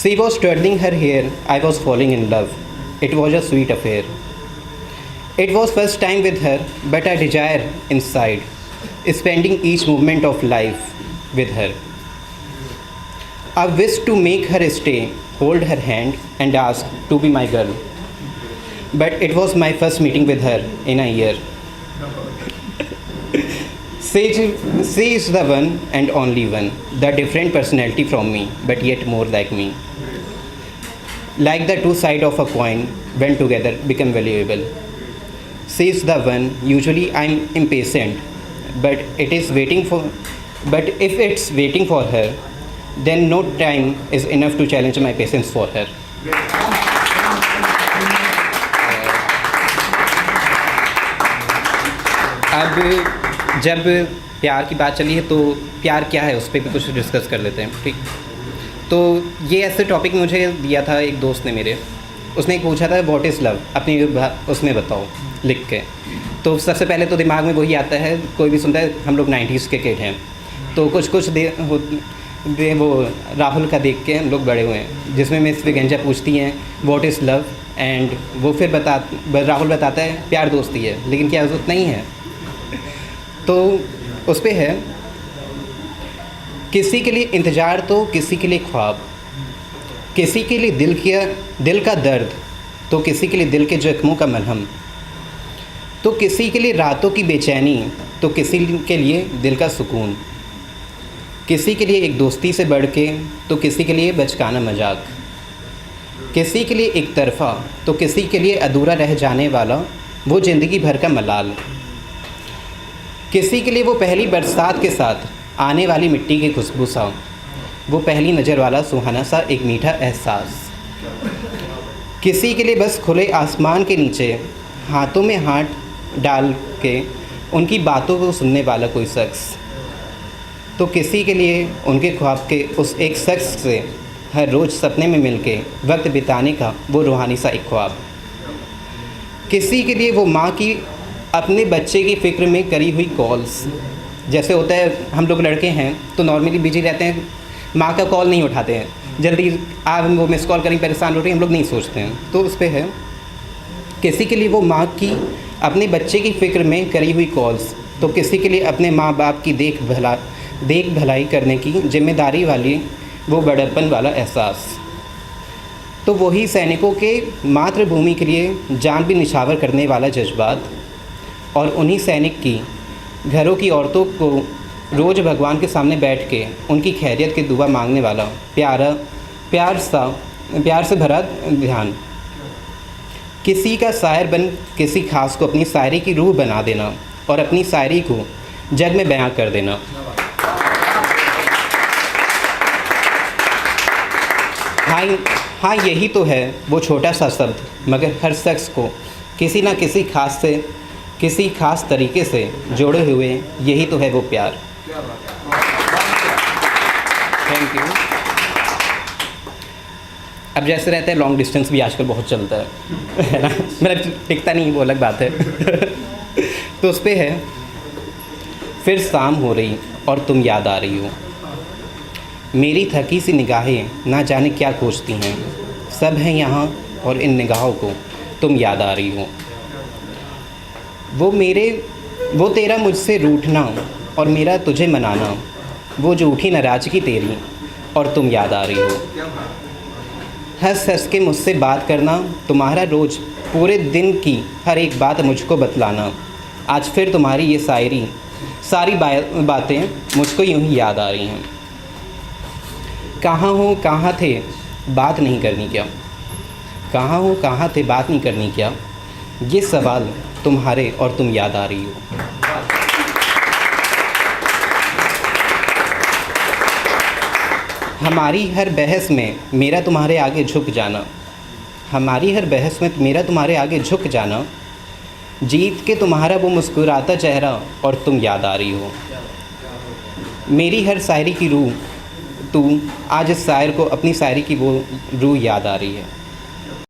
She was twirling her hair. I was falling in love. It was a sweet affair. It was first time with her, but I desire inside, spending each moment of life with her. I wished to make her stay, hold her hand, and ask to be my girl. But it was my first meeting with her in a year. She is the one and only one, the different personality from me, but yet more like me. Like the two sides of a coin, when together become valuable. She is the one. Usually I'm impatient, but if it's waiting for her, then no time is enough to challenge my patience for her. अब जब प्यार की बात चली है तो प्यार क्या है उस पर भी कुछ डिस्कस कर लेते हैं, ठीक। तो ये ऐसे टॉपिक मुझे दिया था एक दोस्त ने मेरे, उसने पूछा था व्हाट इज़ लव, अपनी उसमें बताओ लिख के। तो सबसे पहले तो दिमाग में वही आता है, कोई भी सुनता है हम लोग 90s के किड हैं, तो कुछ वो राहुल का देख के हम लोग बड़े हुए हैं, जिसमें मिस विगंजा पूछती हैं व्हाट इज़ लव, एंड वो फिर राहुल बताता है प्यार दोस्ती है, लेकिन क्या उतना ही है। तो उस पर है किसी के लिए इंतज़ार तो किसी के लिए ख्वाब, किसी के लिए दिल का दर्द तो किसी के लिए दिल के जख्मों का मलहम, तो किसी के लिए रातों की बेचैनी तो किसी के लिए दिल का सुकून, किसी के लिए एक दोस्ती से बढ़ के तो किसी के लिए बचकाना मजाक, किसी के लिए एक तरफ़ा तो किसी के लिए अधूरा रह जाने वाला वो ज़िंदगी भर का मलाल, किसी के लिए वो पहली बरसात के साथ आने वाली मिट्टी की खुशबू सा, वो पहली नज़र वाला सुहाना सा एक मीठा एहसास, किसी के लिए बस खुले आसमान के नीचे हाथों में हाथ डाल के उनकी बातों को सुनने वाला कोई शख्स, तो किसी के लिए उनके ख्वाब के उस एक शख्स से हर रोज़ सपने में मिलके वक्त बिताने का वो रूहानी सा एक ख्वाब, किसी के लिए वो माँ की अपने बच्चे की फ़िक्र में करी हुई कॉल्स। जैसे होता है हम लोग लड़के हैं तो नॉर्मली बिजी रहते हैं, माँ का कॉल नहीं उठाते हैं, जल्दी आप वो मिस कॉल करें परेशान हो रही हम लोग नहीं सोचते हैं। तो उस पर है किसी के लिए वो माँ की अपने बच्चे की फ़िक्र में करी हुई कॉल्स, तो किसी के लिए अपने माँ बाप की देख भलाई करने की जिम्मेदारी वाली वो बड़प्पन वाला एहसास, तो वही सैनिकों के मातृभूमि के लिए जान भी निछावर करने वाला जज्बात, और उन्हीं सैनिक की घरों की औरतों को रोज़ भगवान के सामने बैठ के उनकी खैरियत की दुआ मांगने वाला प्यार से भरा ध्यान, किसी का शायर बन किसी खास को अपनी शायरी की रूह बना देना और अपनी शायरी को जग में बयां कर देना। हाँ यही तो है वो छोटा सा शब्द, मगर हर शख्स को किसी न किसी खास तरीके से जोड़े हुए, यही तो है वो प्यार। Thank you. अब जैसे रहता है लॉन्ग डिस्टेंस भी आजकल बहुत चलता है ना, मेरा टिकता नहीं, वो अलग बात है। तो उस पर है फिर शाम हो रही और तुम याद आ रही हो, मेरी थकी सी निगाहें ना जाने क्या खोजती हैं, सब हैं यहाँ और इन निगाहों को तुम याद आ रही हो, वो तेरा मुझसे रूठना और मेरा तुझे मनाना, वो झूठी नाराज़गी तेरी और तुम याद आ रही हो, हंस हंस के मुझसे बात करना, तुम्हारा रोज़ पूरे दिन की हर एक बात मुझको बतलाना, आज फिर तुम्हारी ये सारी बातें मुझको यूं ही याद आ रही हैं, कहाँ हो कहाँ थे बात नहीं करनी क्या, कहाँ हो कहाँ थे बात नहीं करनी क्या, ये सवाल तुम्हारे और तुम याद आ रही हो। हमारी हर बहस में मेरा तुम्हारे आगे झुक जाना, हमारी हर बहस में मेरा तुम्हारे आगे झुक जाना, जीत के तुम्हारा वो मुस्कुराता चेहरा और तुम याद आ रही हो, मेरी हर शायरी की रूह तू, आज इस शायर को अपनी शायरी की वो रूह याद आ रही है।